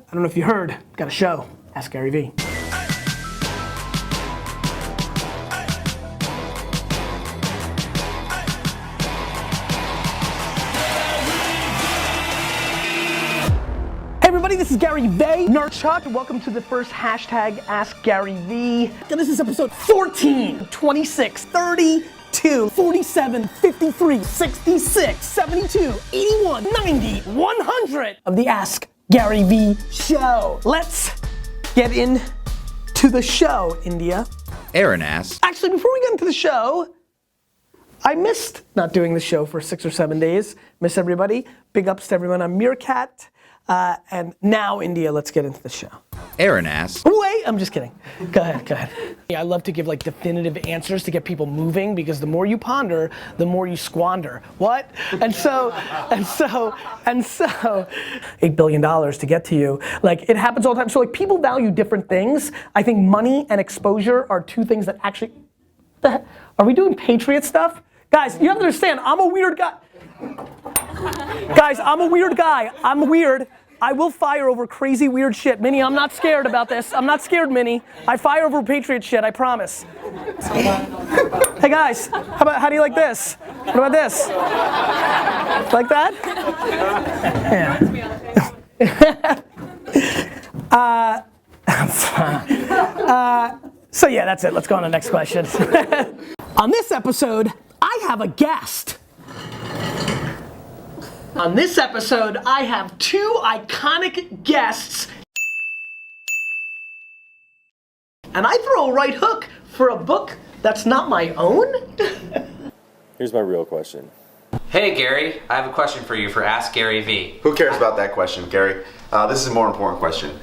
I don't know if you heard, got a show, Ask Gary V. Everybody, this is Gary V. Nerdchuck, and welcome to the first hashtag Ask Gary V. This is episode 14, 26, 32, 47, 53, 66, 72, 81, 90, 100 of the Ask Gary V show. Let's get into the show, India. Aaron asks. Actually, before we get into the show, I missed not doing the show for 6 or 7 days. Miss everybody. Big ups to everyone on Meerkat. And now, India, let's get into the show. Aaron asks. Wait, I'm just kidding. Go ahead. Yeah, I love to give like definitive answers to get people moving because the more you ponder, the more you squander. What? And so, $8 billion to get to you. Like, it happens all the time. So like, people value different things. I think money and exposure are two things that actually, are we doing Patriot stuff? Guys, you have to understand, I'm a weird guy. Guys, I'm a weird guy. I'm weird. I will fire over crazy weird shit. Minnie, I'm not scared about this. I'm not scared, Minnie. I fire over Patriot shit, I promise. Hey guys, how do you like this? What about this? Like that? Yeah. So yeah, that's it. Let's go on to the next question. On this episode, I have a guest. On this episode, I have two iconic guests. And I throw a right hook for a book that's not my own? Here's my real question. Hey Gary, I have a question for you for Ask Gary V. Who cares about that question, Gary? This is a more important question.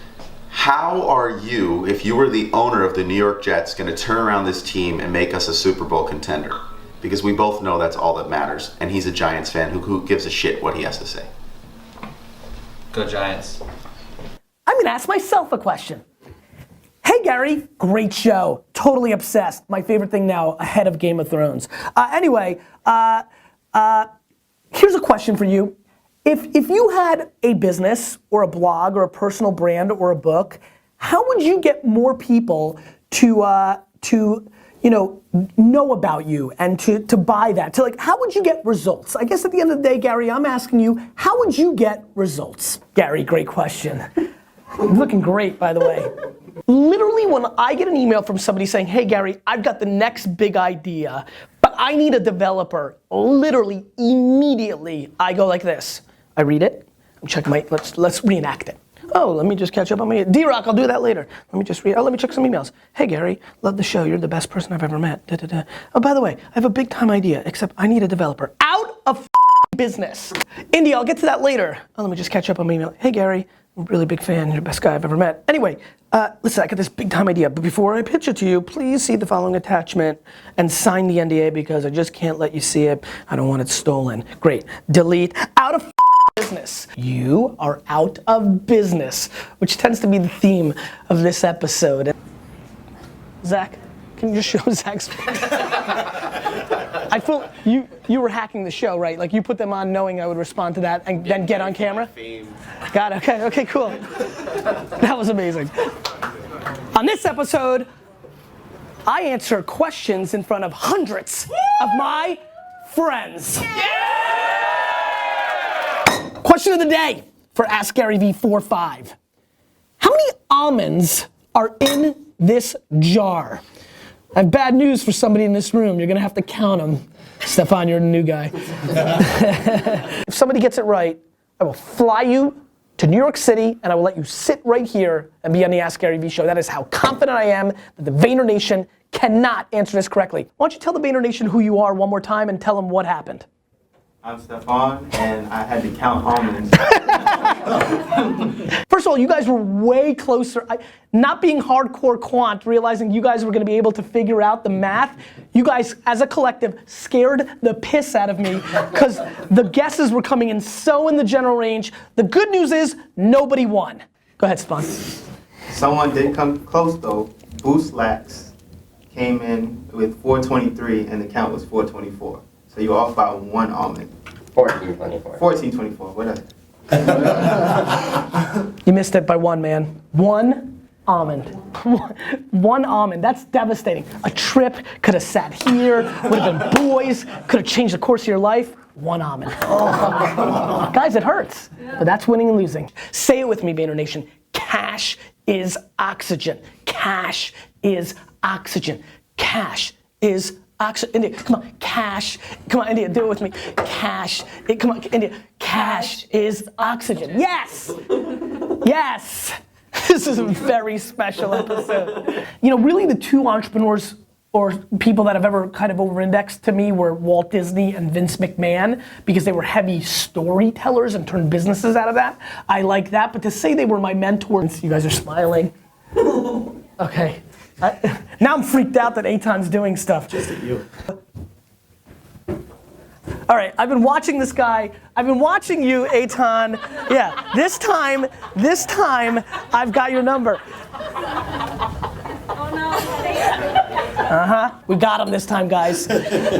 How are you, if you were the owner of the New York Jets, going to turn around this team and make us a Super Bowl contender? Because we both know that's all that matters. And he's a Giants fan who gives a shit what he has to say. Go Giants. I'm gonna ask myself a question. Hey Gary, great show. Totally obsessed. My favorite thing now, ahead of Game of Thrones. Anyway, here's a question for you. If you had a business or a blog or a personal brand or a book, how would you get more people to know about you and to buy that? To like, how would you get results? I guess at the end of the day, Gary, I'm asking you, how would you get results? Gary, great question. You're looking great, by the way. Literally, when I get an email from somebody saying, hey Gary, I've got the next big idea, but I need a developer, literally, immediately, I go like this. I read it, I'm checking let's reenact it. Oh, let me just catch up on my, D-Rock, I'll do that later. Let me just read, let me check some emails. Hey Gary, love the show, you're the best person I've ever met. Da, da, da. Oh, by the way, I have a big time idea, except I need a developer. Out of business. India, I'll get to that later. Oh, let me just catch up on my email. Hey Gary, I'm a really big fan, you're the best guy I've ever met. Anyway, listen, I got this big time idea, but before I pitch it to you, please see the following attachment and sign the NDA because I just can't let you see it. I don't want it stolen. Great, delete, out of business. You are out of business, which tends to be the theme of this episode. Zach, can you just show Zach's? I feel you were hacking the show, right? Like you put them on knowing I would respond to that and then get on camera? Got it, okay, cool. That was amazing. On this episode, I answer questions in front of hundreds of my friends. Question of the day for Ask Gary V 4-5. How many almonds are in this jar? I have bad news for somebody in this room. You're gonna have to count them. Stefan, you're the new guy. If somebody gets it right, I will fly you to New York City and I will let you sit right here and be on the Ask Gary V show. That is how confident I am that the Vayner Nation cannot answer this correctly. Why don't you tell the Vayner Nation who you are one more time and tell them what happened? I'm Stefan, and I had to count almonds. First of all, you guys were way closer. Not being hardcore quant, realizing you guys were gonna be able to figure out the math, you guys, as a collective, scared the piss out of me because the guesses were coming in so in the general range. The good news is, nobody won. Go ahead, Stefan. Someone did come close though. Boost Lax came in with 423, and the count was 424. So you're off by one almond. 1424. 1424, whatever. You missed it by one, man. One almond. One almond. That's devastating. A trip could have sat here, would have been boys, could have changed the course of your life. One almond. Oh. Guys, it hurts. But that's winning and losing. Say it with me, Vayner Nation. Cash is oxygen. Cash is oxygen. Cash is oxygen. India, come on. Cash. Come on, India, do it with me. Cash. Come on, India. Cash is oxygen. Yes. Yes. This is a very special episode. You know, really the two entrepreneurs or people that have ever kind of over-indexed to me were Walt Disney and Vince McMahon because they were heavy storytellers and turned businesses out of that. I like that, but to say they were my mentors, you guys are smiling. Okay. Now I'm freaked out that Eitan's doing stuff. Just at you. All right, I've been watching this guy. I've been watching you, Eitan. Yeah, this time, I've got your number. We got him this time, guys.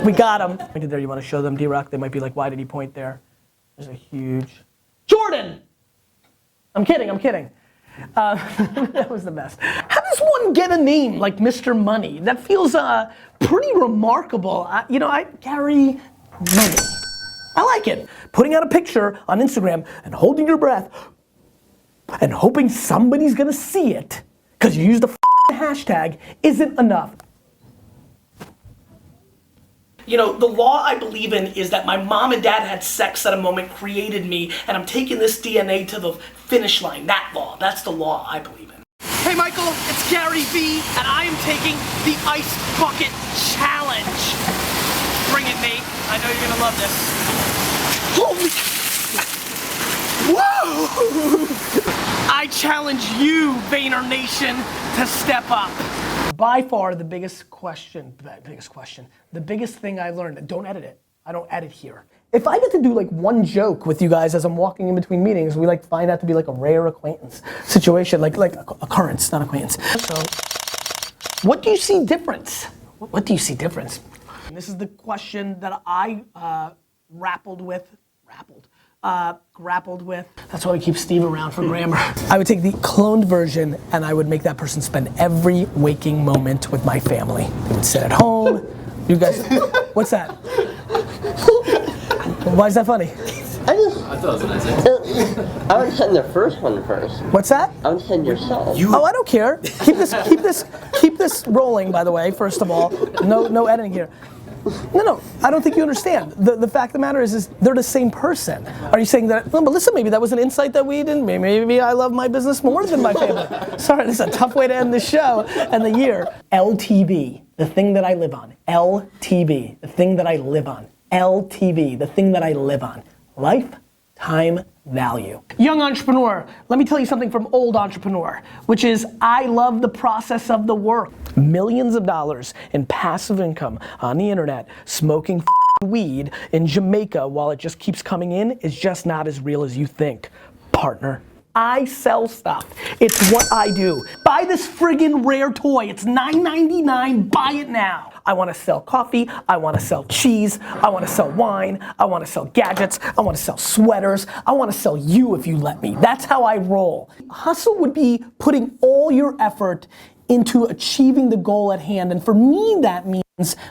We got him. Pointed there, you want to show them, D-Rock? They might be like, why did he point there? There's a huge, Jordan! I'm kidding. That was the best. How does one get a name like Mr. Money? That feels pretty remarkable. Gary Money. I like it. Putting out a picture on Instagram and holding your breath and hoping somebody's gonna see it because you used the hashtag isn't enough. You know, the law I believe in is that my mom and dad had sex at a moment, created me, and I'm taking this DNA to the finish line. That law, that's the law I believe in. Hey Michael, it's Gary V, and I am taking the Ice Bucket Challenge. Bring it, mate. I know you're gonna love this. Holy, whoa! I challenge you, Vayner Nation, to step up. By far the biggest thing I learned, don't edit it. I don't edit here. If I get to do like one joke with you guys as I'm walking in between meetings, we like find that to be like a rare acquaintance situation, like occurrence, not acquaintance. So, what do you see difference? What do you see difference? And this is the question that I grappled with. That's why we keep Steve around for grammar. I would take the cloned version and I would make that person spend every waking moment with my family. They would sit at home. You guys, what's that? Why is that funny? I thought it was a nice answer. I would send the first one first. What's that? I would send yourself. Oh, I don't care. Keep this rolling, by the way, first of all. No editing here. No, I don't think you understand. The fact of the matter is they're the same person. Are you saying that, no, but listen, maybe that was an insight that we didn't, maybe I love my business more than my family. Sorry, this is a tough way to end the show and the year. LTV, the thing that I live on. LTV, the thing that I live on. LTV, the thing that I live on. Lifetime value. Young entrepreneur, let me tell you something from old entrepreneur, which is I love the process of the work. Millions of dollars in passive income on the internet, smoking weed in Jamaica while it just keeps coming in is just not as real as you think, partner. I sell stuff. It's what I do. Buy this friggin' rare toy. It's $9.99. Buy it now. I want to sell coffee. I want to sell cheese. I want to sell wine. I want to sell gadgets. I want to sell sweaters. I want to sell you if you let me. That's how I roll. Hustle would be putting all your effort into achieving the goal at hand. And for me, that means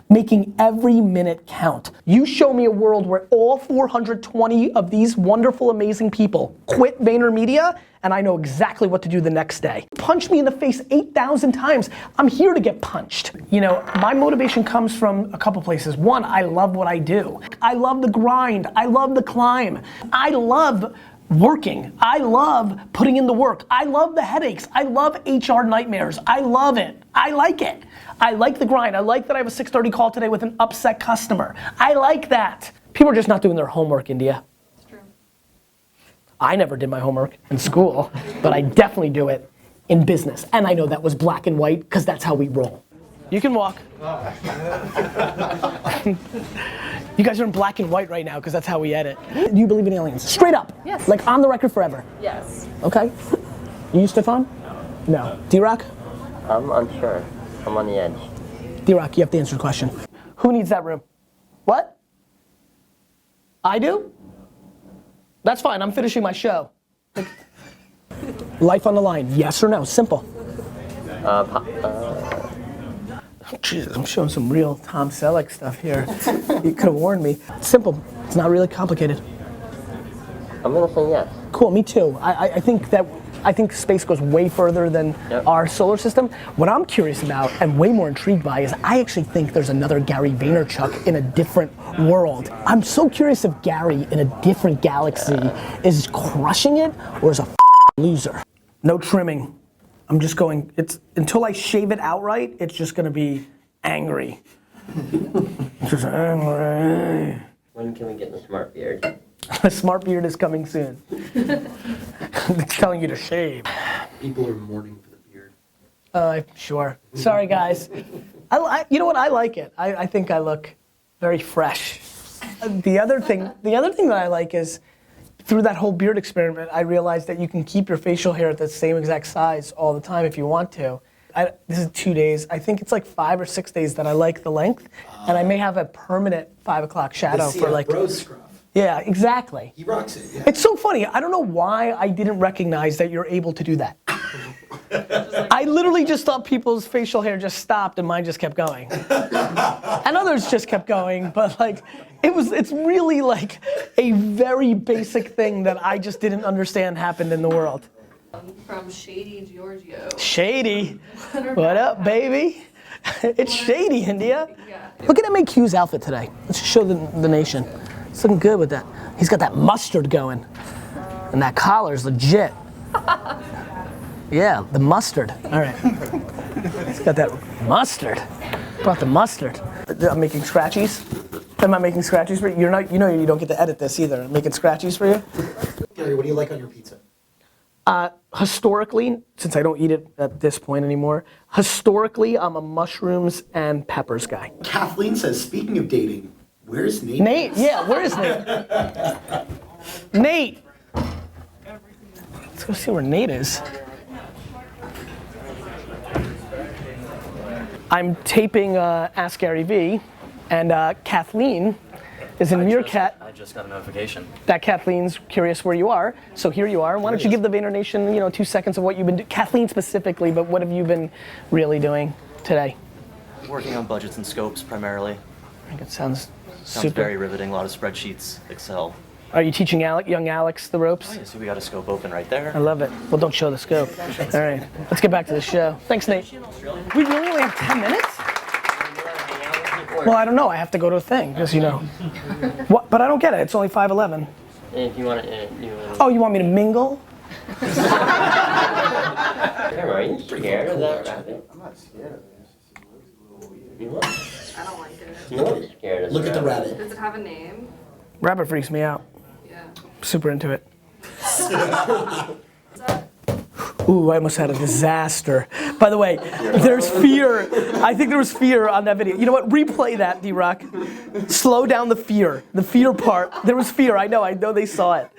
making every minute count. You show me a world where all 420 of these wonderful, amazing people quit VaynerMedia, and I know exactly what to do the next day. Punch me in the face 8,000 times. I'm here to get punched. You know, my motivation comes from a couple places. One, I love what I do. I love the grind. I love the climb. I love working. I love putting in the work. I love the headaches. I love HR nightmares. I love it. I like it. I like the grind. I like that I have a 6:30 call today with an upset customer. I like that. People are just not doing their homework, India. It's true. I never did my homework in school, but I definitely do it in business. And I know that was black and white because that's how we roll. You can walk. You guys are in black and white right now because that's how we edit. Do you believe in aliens? Straight up. Yes. Like on the record forever. Yes. Okay. You, Stefan? No. D-Rock? I'm unsure. I'm on the edge. D-Rock, you have to answer the question. Who needs that room? What? I do? That's fine, I'm finishing my show. Life on the line, yes or no, simple. Jesus, I'm showing some real Tom Selleck stuff here. You could have warned me. It's simple, it's not really complicated. I'm gonna say yes. Cool, me too. I think space goes way further than our solar system. What I'm curious about and way more intrigued by is I actually think there's another Gary Vaynerchuk in a different world. I'm so curious if Gary in a different galaxy is crushing it or is a loser. No trimming. I'm just going, until I shave it outright, it's just gonna be angry. Just angry. When can we get the smart beard? The smart beard is coming soon. It's telling you to shave. People are mourning for the beard. Sure. Sorry, guys. You know what? I like it. I think I look very fresh. The other thing that I like is through that whole beard experiment, I realized that you can keep your facial hair at the same exact size all the time if you want to. This is 2 days. I think it's like 5 or 6 days that I like the length, and I may have a permanent 5 o'clock shadow for like. Bros scruff. Yeah, exactly. He rocks it. Yeah. It's so funny. I don't know why I didn't recognize that you're able to do that. I literally just thought people's facial hair just stopped and mine just kept going. And others just kept going, but like, it's really like a very basic thing that I just didn't understand happened in the world. From Shady Giorgio. Shady, what up, baby? It's Shady, India. Yeah. Look at MAQ's outfit today. Let's just show the nation. It's looking good with that. He's got that mustard going. And that collar's legit. Yeah, the mustard. All right. He's got that mustard. Brought the mustard. I'm making scratchies. Am I making scratchies for you? You're not, you know you don't get to edit this either. I'm making scratchies for you? Gary, what do you like on your pizza? Historically, since I don't eat it at this point anymore, historically I'm a mushrooms and peppers guy. Kathleen says, speaking of dating, where's Nate? Nate, yeah, where is Nate? Nate! Let's go see where Nate is. I'm taping Ask Gary V, and Kathleen is in Meerkat. I just got a notification. That Kathleen's curious where you are, so here you are. Why don't you give the Vayner Nation, 2 seconds of what you've been doing, Kathleen specifically, but what have you been really doing today? Working on budgets and scopes primarily. I think it sounds Sounds super. very riveting, a lot of spreadsheets, Excel. Are you teaching young Alex the ropes? Oh, yeah, so we got a scope open right there. I love it. Well, don't show the scope. All right, let's get back to the show. Thanks, Nate. We really only have 10 minutes? Well, I don't know. I have to go to a thing, because What? But I don't get it. It's only 5:11. If you want to, Oh, you want me to mingle? Are you scared of that rabbit? I'm not scared of it. You look, I don't like it. you look scared of Look at the rabbit. rabbit. Does it have a name? Rabbit freaks me out. Yeah. Super into it. Ooh, I almost had a disaster. By the way, there's fear. I think there was fear on that video. You know what? Replay that, D-Rock. Slow down the fear. The fear part. There was fear. I know they saw it.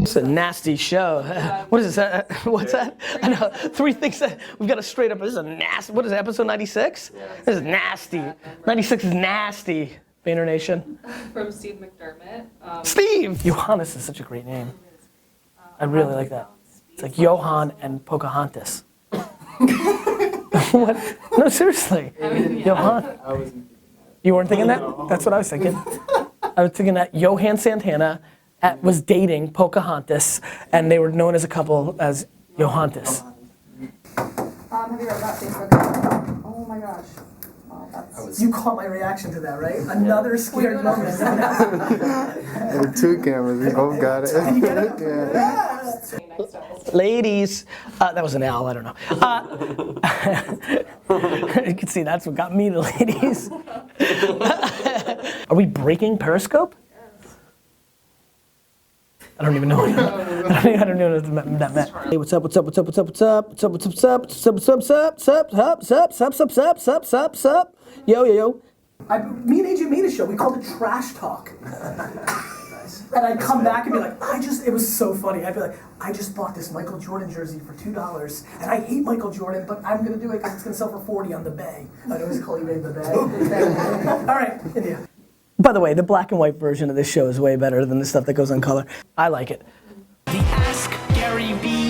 It's a nasty show. What is this? What's that? I know. 3 things that we've got to straight up. This is a nasty. What is it? Episode 96? This is nasty. 96 is nasty. Vayner Nation. From Steve McDermott. Steve. Johannes is such a great name. I really like that. It's like Johan and Pocahontas. What? No, seriously. Johan. You weren't thinking that? That's what I was thinking. I was thinking that Johan Santana was dating Pocahontas, and they were known as a couple as Johantas. Have you read that Facebook? Oh my gosh. Oh, that's... You caught my reaction to that, right? Another scared moment. There were 2 cameras, we both got it. Did you get it? Yeah. Ladies, that was an owl, I don't know. You can see that's what got me, the ladies. Are we breaking Periscope? I don't even know. I don't know what that meant. Hey, what's up? Yo. Me and AJ made a show. We called it Trash Talk. And I'd come back and be like, it was so funny. I'd be like, I just bought this Michael Jordan jersey for $2, and I hate Michael Jordan, but I'm gonna do it because it's gonna sell for 40 on the Bay. I'd always call eBay the Bay. All right, India. By the way, the black and white version of this show is way better than the stuff that goes on color. I like it. The Ask Gary Vee